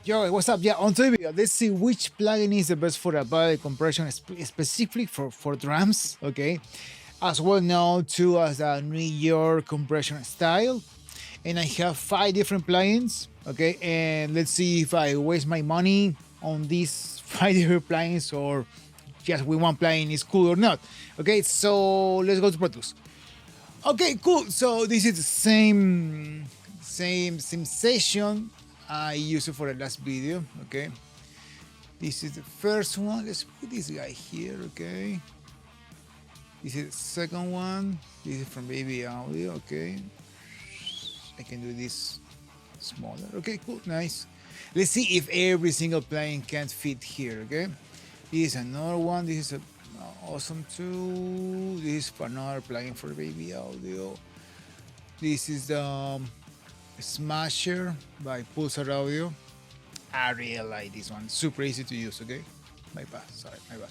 Yo, what's up? Yeah, on the video, let's see which plugin is the best for a body compression, specifically for drums, okay? As well known too as a New York compression style. And I have 5 different plugins, okay? And let's see if I waste my money on these 5 different plugins or just with one plugin is cool or not. Okay, so let's go to Pro Tools. Okay, cool. So this is the same session I used it for the last video. Okay, this is the first one. Let's put this guy here. Okay, this is the second one. This is from Baby Audio. Okay, I can do this smaller. Okay, cool, nice. Let's see if every single plugin can fit here. Okay, this is another one. This is a awesome too. This is for another plugin for Baby Audio. This is the Smasher by Pulsar Audio. I really like this one. Super easy to use. Okay, my bad. Sorry, my bad.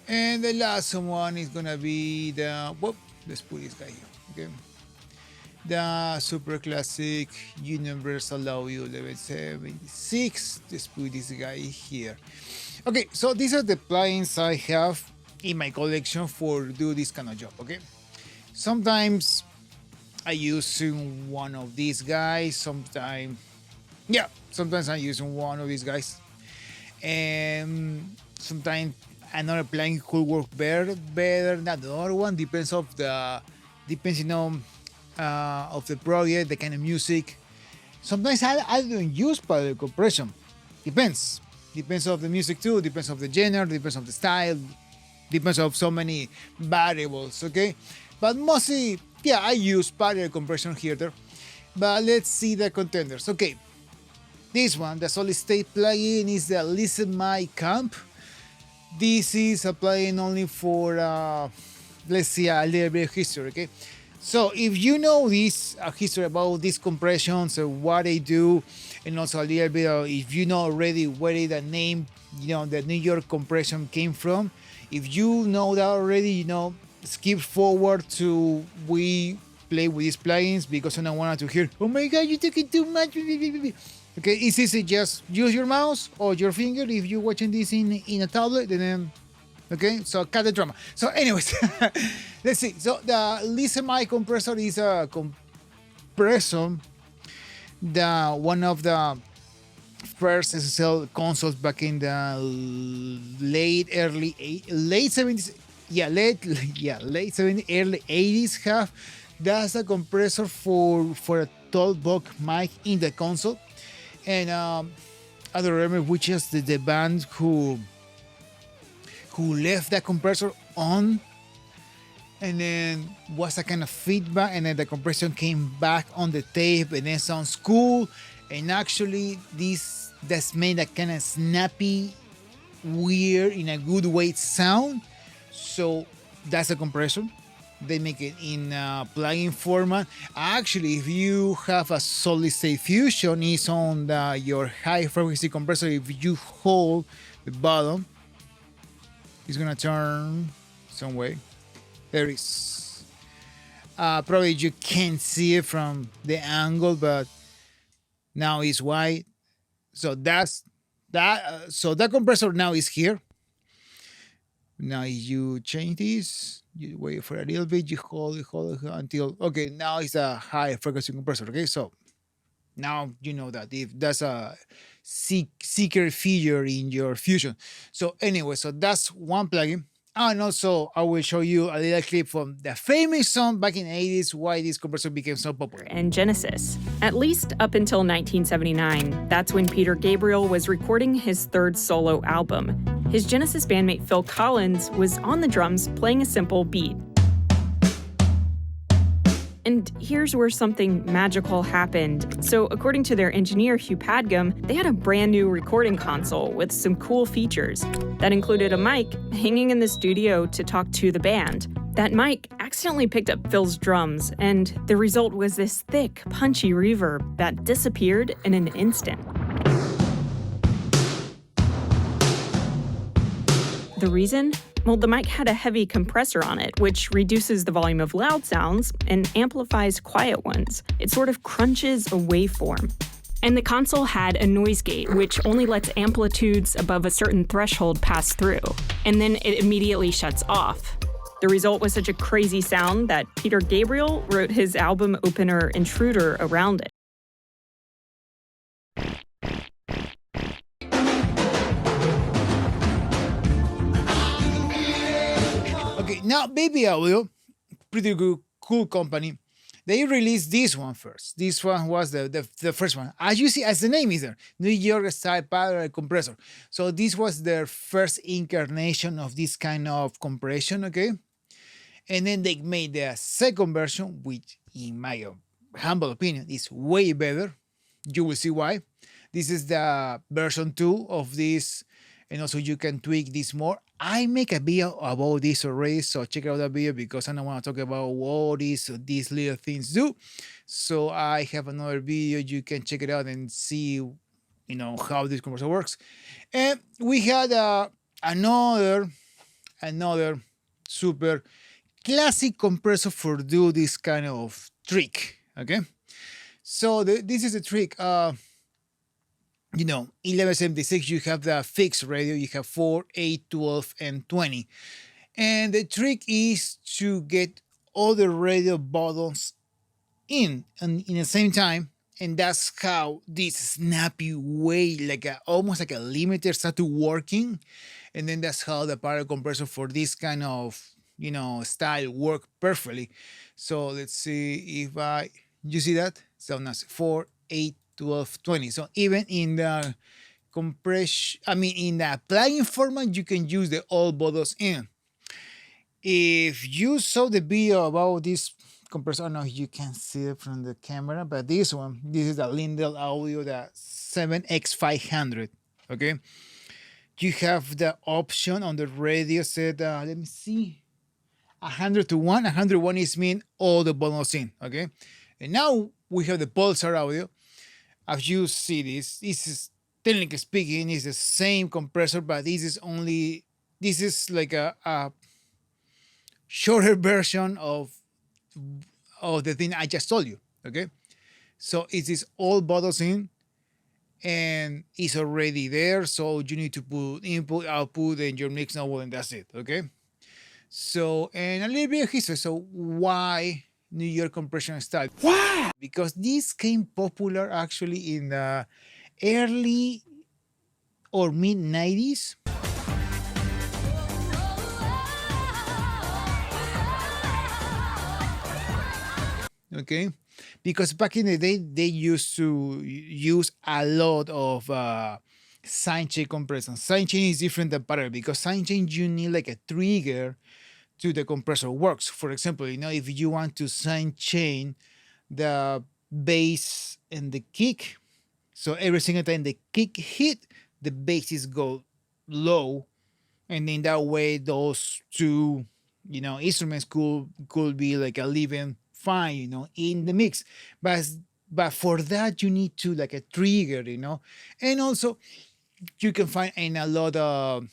And the last one is gonna be the. Whoop, let's put this guy here. Okay, the super classic Universal Audio 1176. Let's put this guy here. Okay, so these are the plugins I have in my collection for do this kind of job. Okay, sometimes I use one of these guys. Sometimes I'm using one of these guys, and sometimes another plugin could work better than the other one. Depends, of the project, the kind of music. Sometimes I don't use parallel compression. Depends of the music too. Depends of the genre. Depends of the style. Depends of so many variables. Okay, but mostly, yeah, I use parallel compression here there. But let's see the contenders. Okay, this one, the solid state plugin, is the Listen My Camp. This is a plugin only for let's see a little bit of history. Okay, so if you know this history about these compressions and what they do, and also a little bit of, if you know already where the name, the New York compression came from. If you know that already, skip forward to we play with these plugins because I don't want to hear, oh my god, you're taking too much. Okay, it's easy, just use your mouse or your finger if you're watching this in a tablet, then okay, so cut the drama. So anyways, let's see. So the Listen My Compressor is a compressor, one of the first SSL consoles back in the late 70s, late 70s, early 80s have. That's a compressor for a 12-buck mic in the console. And I don't remember which is the band who left that compressor on, and then was a kind of feedback, and then the compression came back on the tape, and then sounds cool. And actually, that's made a kind of snappy, weird, in a good way sound. So that's a compressor. They make it in plugin format. Actually, if you have a solid state fusion, it's on your high frequency compressor. If you hold the bottom, it's gonna turn some way. There is. Probably you can't see it from the angle, but now it's white. So that's that. So that compressor now is here. Now you change this, you wait for a little bit, you hold it until, okay, now it's a high frequency compressor. Okay, so now you know that if that's a secret feature in your Fusion. So anyway, so that's one plugin. And also, I will show you a little clip from the famous song back in the 80s, why this compressor became so popular. And Genesis. At least up until 1979, that's when Peter Gabriel was recording his third solo album. His Genesis bandmate Phil Collins was on the drums playing a simple beat. And here's where something magical happened. So according to their engineer, Hugh Padgham, they had a brand new recording console with some cool features. That included a mic hanging in the studio to talk to the band. That mic accidentally picked up Phil's drums, and the result was this thick, punchy reverb that disappeared in an instant. The reason? Well, the mic had a heavy compressor on it, which reduces the volume of loud sounds and amplifies quiet ones. It sort of crunches a waveform. And the console had a noise gate, which only lets amplitudes above a certain threshold pass through, and then it immediately shuts off. The result was such a crazy sound that Peter Gabriel wrote his album opener Intruder around it. Okay, now Baby Audio, pretty good, cool company. They released this one first. This one was the first one. As you see, as the name is there, New York style parallel compressor. So this was their first incarnation of this kind of compression, okay? And then they made the second version, which in my humble opinion is way better. You will see why. This is the version 2 of this, and also you can tweak this more. I make a video about this already, so check out that video because I don't want to talk about what these little things do. So I have another video, you can check it out and see, how this compressor works. And we had another super classic compressor for do this kind of trick. Okay, so this is a trick. 1176, you have the fixed radio, you have 4, 8, 12, and 20. And the trick is to get all the radio buttons in the same time. And that's how this snappy way, almost like a limiter, start to working. And then that's how the parallel compressor for this kind of, style work perfectly. So let's see if you see that? So now 4, 8, 12, 20. So even in the compression, in the plugin format, you can use the all buttons in. If you saw the video about this compressor, I don't know if you can see it from the camera, but this is the Lindell Audio, the 7X500. Okay, you have the option on the radio set. Let me see, 100 to 1. 101 is mean all the buttons in. Okay, and now we have the Pulsar Audio. As you see this is technically speaking is the same compressor, but this is like a shorter version of the thing I just told you. Okay, so it is all buttons in and it's already there, so you need to put input, output, and your mix novel, and that's it. Okay, so and a little bit of history. So why New York compression style? Why? Because this came popular actually in the early or mid 90s. Okay, because back in the day they used to use a lot of sidechain compression. Sidechain is different than parallel because sidechain you need like a trigger to the compressor works. For example, if you want to sidechain the bass and the kick, so every single time the kick hit, the basses go low, and in that way those two instruments could be like a living fine in the mix. But for that you need to like a trigger, and also you can find in a lot of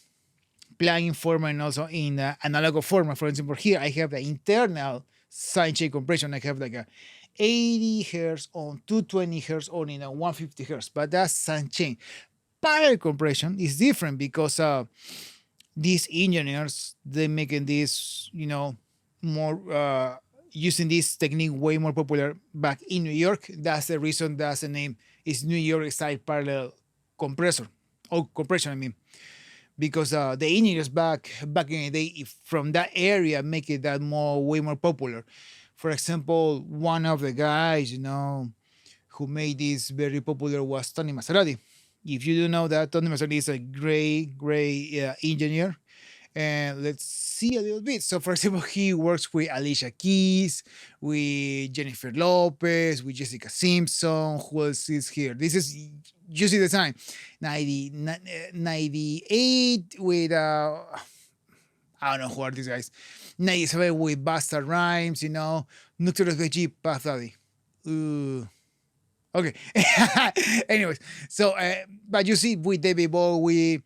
plugin format and also in analog format. For example, here I have the internal sidechain compression. I have like a 80 hertz on 220 hertz on 150 hertz, but that's sidechain. Parallel compression is different because these engineers, they making this more using this technique way more popular back in New York. That's the reason that's the name is New York style parallel compressor or compression. Because the engineers back in the day from that area make it that way more popular. For example, one of the guys who made this very popular was Tony Maserati. If you do know that, Tony Maserati is a great engineer. And let's see a little bit. So, for example, he works with Alicia Keys, with Jennifer Lopez, with Jessica Simpson. Who else is here? This is, you see the time, 98 with, I don't know who are these guys. 97 with Basta Rhymes, Notorious B.I.G., Puff Daddy. Okay. Anyways, so, but you see with David Bowie,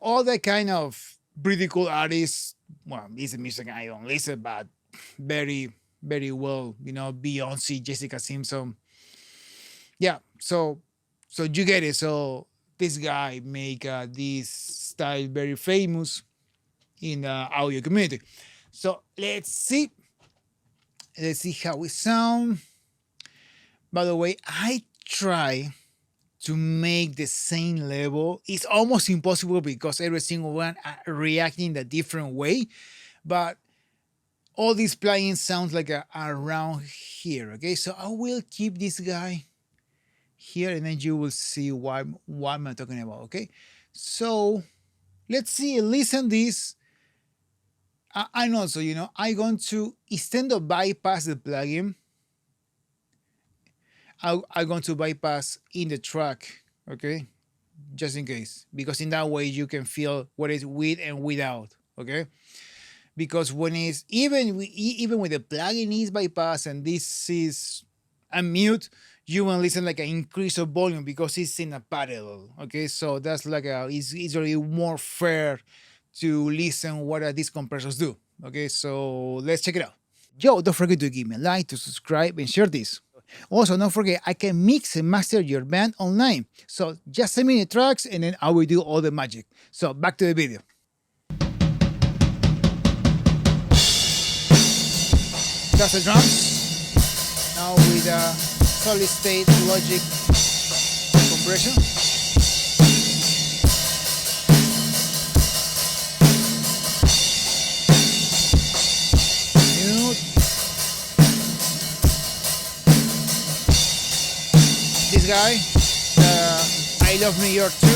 all that kind of pretty cool artists. Well, this is music I don't listen, but very, very well, Beyonce, Jessica Simpson. Yeah, so you get it. So this guy make this style very famous in the audio community. So let's see how we sound. By the way, I try to make the same level. It's almost impossible because every single one are reacting a different way, but all these plugins sounds like around here. Okay, so I will keep this guy here, and then you will see what I'm talking about. Okay, so let's see. Listen this. And also, I'm going to, instead of bypass the plugin, I'm going to bypass in the track. Okay, just in case, because in that way you can feel what is with and without. Okay, because when it's even with the plugin is bypass and this is a mute, you will listen like an increase of volume because it's in a parallel. Okay, so that's like it's already more fair to listen what these compressors do. Okay, so let's check it out. Yo, don't forget to give me a like, to subscribe, and share this. Also, don't forget, I can mix and master your band online. So just send me the tracks and then I will do all the magic. So back to the video. That's the drums. Now with a solid state logic compression. Mute. This guy, I Love New York too.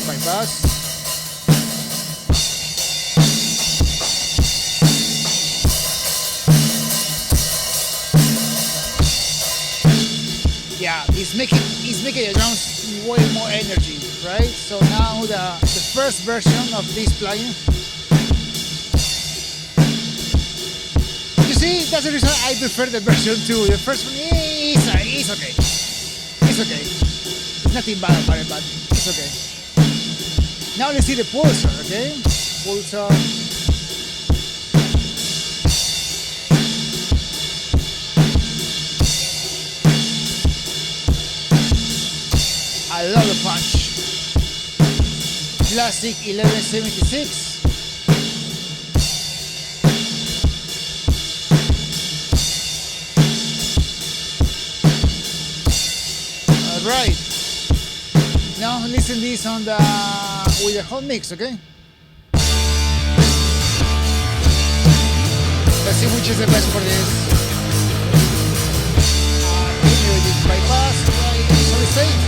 Bypass. Yeah, it's making the drums way more energy, right? So now the first version of this plugin. You see, that's the reason I prefer the version 2. The first one is okay. It's okay. It's nothing bad about it, but it's okay. Now let's see the pulsar, okay? Pulsar. I love the punch. Classic 1176. Alright. Now listen this on with the hot mix, okay? Let's see which is the best for this. This bypass, right? Solid state.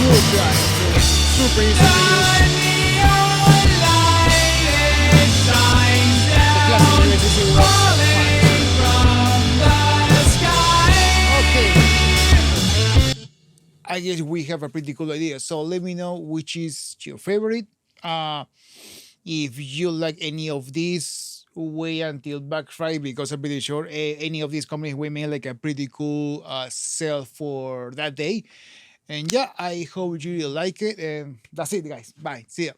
good guys. Super easy to use. The classic USDC works fine. Okay, I guess we have a pretty cool idea. So let me know which is your favorite. Uh, if you like any of these, wait until Black Friday because I'm pretty sure any of these companies will make like a pretty cool sale for that day. And yeah, I hope you like it. And that's it, guys. Bye. See ya.